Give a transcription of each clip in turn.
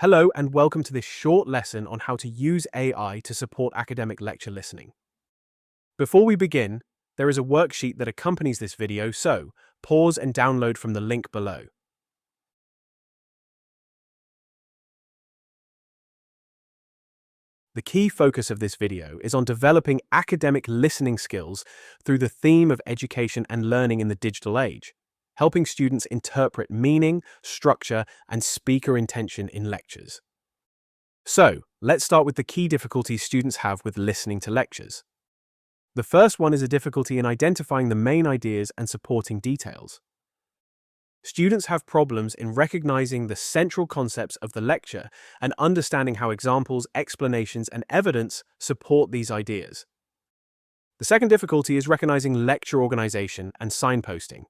Hello and welcome to this short lesson on how to use AI to support academic lecture listening. Before we begin, there is a worksheet that accompanies this video, so pause and download from the link below. The key focus of this video is on developing academic listening skills through the theme of education and learning in the digital age, helping students interpret meaning, structure, and speaker intention in lectures. So, let's start with the key difficulties students have with listening to lectures. The first one is a difficulty in identifying the main ideas and supporting details. Students have problems in recognizing the central concepts of the lecture and understanding how examples, explanations, and evidence support these ideas. The second difficulty is recognizing lecture organization and signposting.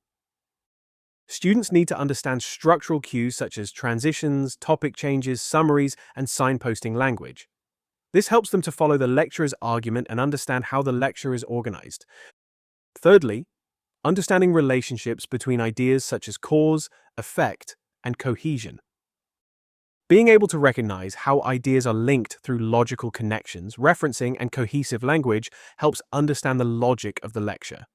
Students need to understand structural cues such as transitions, topic changes, summaries, and signposting language. This helps them to follow the lecturer's argument and understand how the lecture is organized. Thirdly, understanding relationships between ideas such as cause, effect, and cohesion. Being able to recognize how ideas are linked through logical connections, referencing, and cohesive language helps understand the logic of the lecture.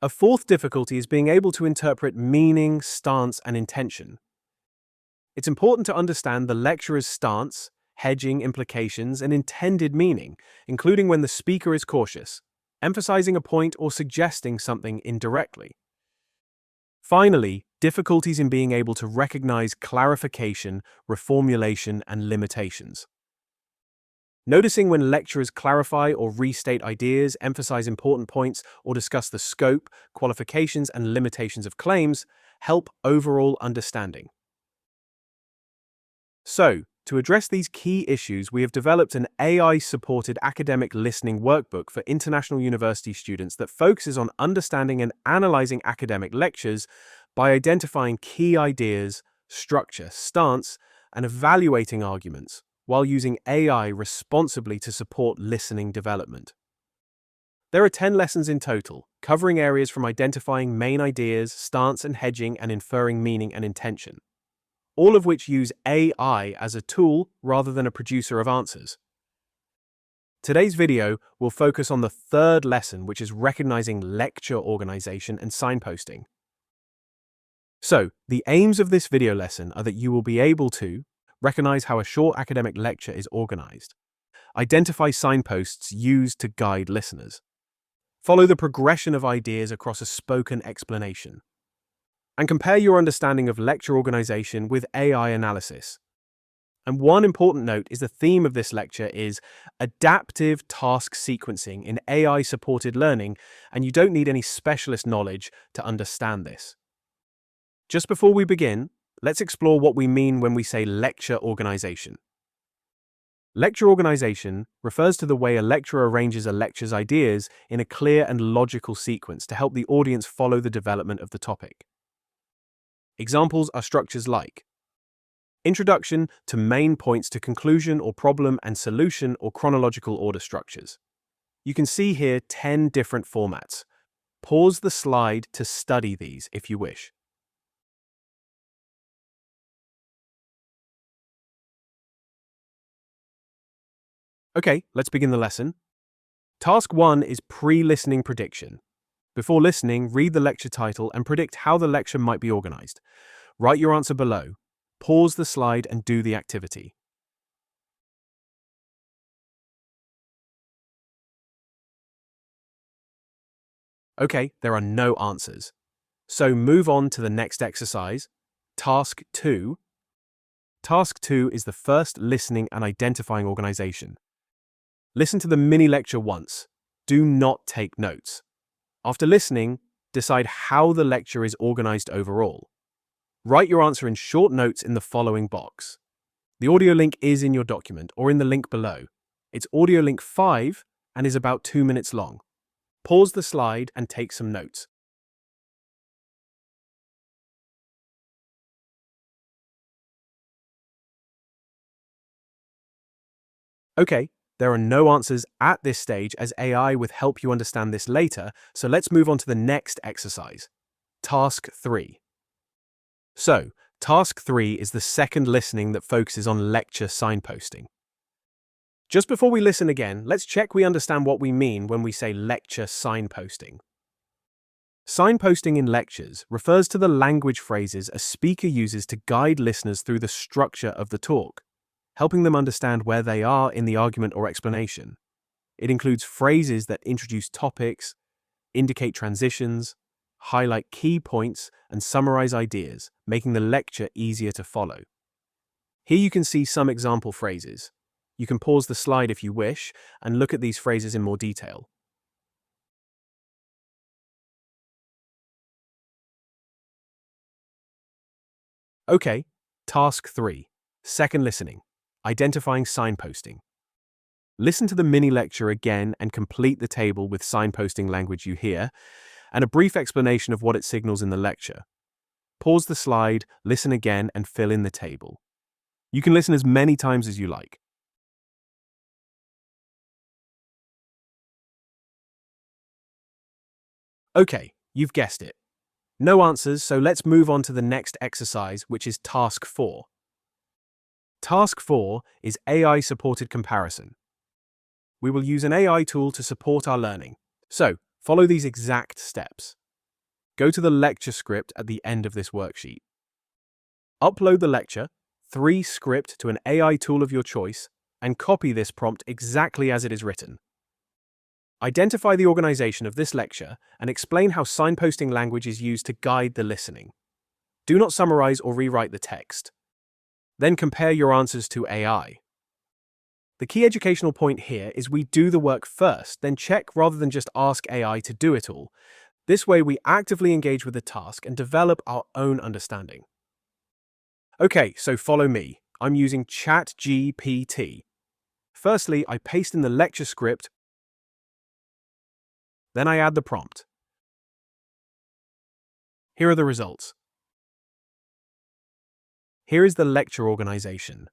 A fourth difficulty is being able to interpret meaning, stance, and intention. It's important to understand the lecturer's stance, hedging, implications, and intended meaning, including when the speaker is cautious, emphasizing a point or suggesting something indirectly. Finally, difficulties in being able to recognize clarification, reformulation, and limitations. Noticing when lecturers clarify or restate ideas, emphasize important points, or discuss the scope, qualifications, and limitations of claims help overall understanding. So, to address these key issues, we have developed an AI-supported academic listening workbook for international university students that focuses on understanding and analyzing academic lectures by identifying key ideas, structure, stance, and evaluating arguments, while using AI responsibly to support listening development. There are 10 lessons in total, covering areas from identifying main ideas, stance and hedging, and inferring meaning and intention, all of which use AI as a tool rather than a producer of answers. Today's video will focus on the third lesson, which is recognizing lecture organization and signposting. So, the aims of this video lesson are that you will be able to recognize how a short academic lecture is organized, identify signposts used to guide listeners, follow the progression of ideas across a spoken explanation, and compare your understanding of lecture organization with AI analysis. And one important note is the theme of this lecture is adaptive task sequencing in AI-supported learning, and you don't need any specialist knowledge to understand this. Just before we begin, let's explore what we mean when we say lecture organization. Lecture organization refers to the way a lecturer arranges a lecture's ideas in a clear and logical sequence to help the audience follow the development of the topic. Examples are structures like introduction to main points to conclusion or problem and solution or chronological order structures. You can see here 10 different formats. Pause the slide to study these if you wish. Okay, let's begin the lesson. Task 1 is pre-listening prediction. Before listening, read the lecture title and predict how the lecture might be organized. Write your answer below. Pause the slide and do the activity. Okay, there are no answers. So move on to the next exercise, Task 2. Task 2 is the first listening and identifying organization. Listen to the mini-lecture once. Do not take notes. After listening, decide how the lecture is organized overall. Write your answer in short notes in the following box. The audio link is in your document or in the link below. It's audio link 5 and is about 2 minutes long. Pause the slide and take some notes. Okay, there are no answers at this stage as AI will help you understand this later, so let's move on to the next exercise. Task 3. So, Task 3 is the second listening that focuses on lecture signposting. Just before we listen again, let's check we understand what we mean when we say lecture signposting. Signposting in lectures refers to the language phrases a speaker uses to guide listeners through the structure of the talk, helping them understand where they are in the argument or explanation. It includes phrases that introduce topics, indicate transitions, highlight key points, and summarize ideas, making the lecture easier to follow. Here you can see some example phrases. You can pause the slide if you wish and look at these phrases in more detail. Okay, task 3. Second listening. Identifying signposting. Listen to the mini lecture again and complete the table with signposting language you hear, and a brief explanation of what it signals in the lecture. Pause the slide, listen again, and fill in the table. You can listen as many times as you like. Okay, you've guessed it. No answers, so let's move on to the next exercise, which is task 4. Task 4 is AI-supported comparison. We will use an AI tool to support our learning. So, follow these exact steps. Go to the lecture script at the end of this worksheet. Upload the lecture, 3 script to an AI tool of your choice, and copy this prompt exactly as it is written. Identify the organization of this lecture and explain how signposting language is used to guide the listening. Do not summarize or rewrite the text. Then compare your answers to AI. The key educational point here is we do the work first, then check rather than just ask AI to do it all. This way we actively engage with the task and develop our own understanding. Okay, so follow me. I'm using ChatGPT. Firstly, I paste in the lecture script, then I add the prompt. Here are the results. Here is the lecture organization.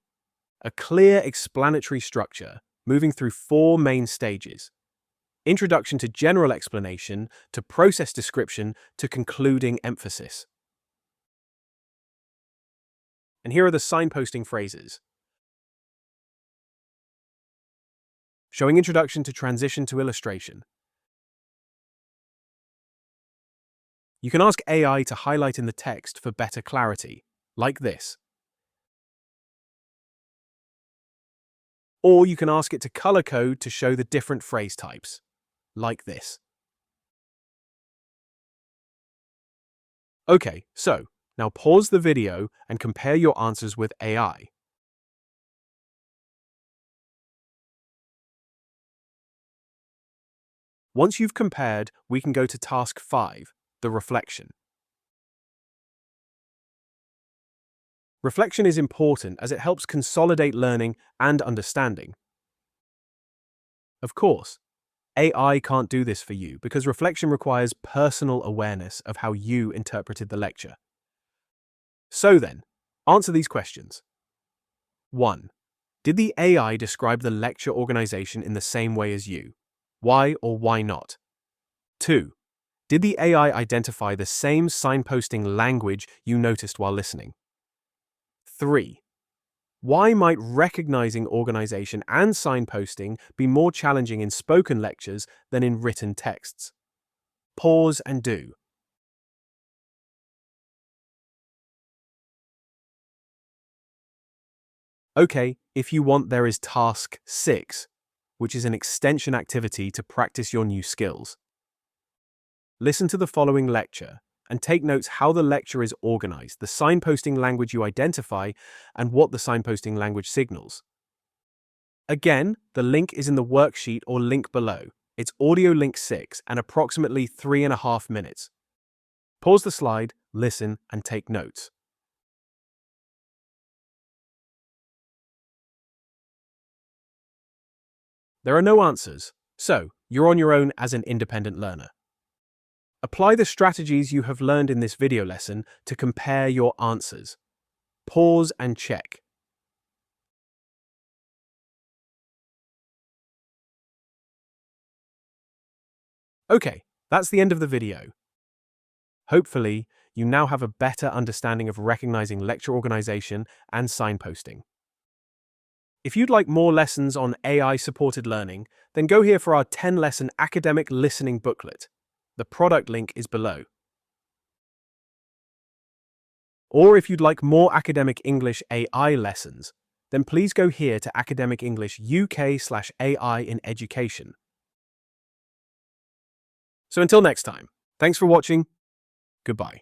A clear explanatory structure, moving through 4 main stages. Introduction to general explanation, to process description, to concluding emphasis. And here are the signposting phrases. Showing introduction to transition to illustration. You can ask AI to highlight in the text for better clarity, like this. Or you can ask it to color code to show the different phrase types, like this. Okay, so now pause the video and compare your answers with AI. Once you've compared, we can go to task 5, the reflection. Reflection is important as it helps consolidate learning and understanding. Of course, AI can't do this for you because reflection requires personal awareness of how you interpreted the lecture. So then, answer these questions. 1. Did the AI describe the lecture organization in the same way as you? Why or why not? 2. Did the AI identify the same signposting language you noticed while listening? 3. Why might recognizing organization and signposting be more challenging in spoken lectures than in written texts? Pause and do. Okay, if you want, there is task 6, which is an extension activity to practice your new skills. Listen to the following lecture and take notes how the lecture is organized, the signposting language you identify, and what the signposting language signals. Again, the link is in the worksheet or link below. It's audio link 6 and approximately 3.5 minutes. Pause the slide, listen, and take notes. There are no answers, so you're on your own as an independent learner. Apply the strategies you have learned in this video lesson to compare your answers. Pause and check. Okay, that's the end of the video. Hopefully, you now have a better understanding of recognizing lecture organization and signposting. If you'd like more lessons on AI-supported learning, then go here for our 10-lesson academic listening booklet. The product link is below. Or if you'd like more academic English AI lessons, then please go here to Academic English UK/AI in Education. So until next time, thanks for watching. Goodbye.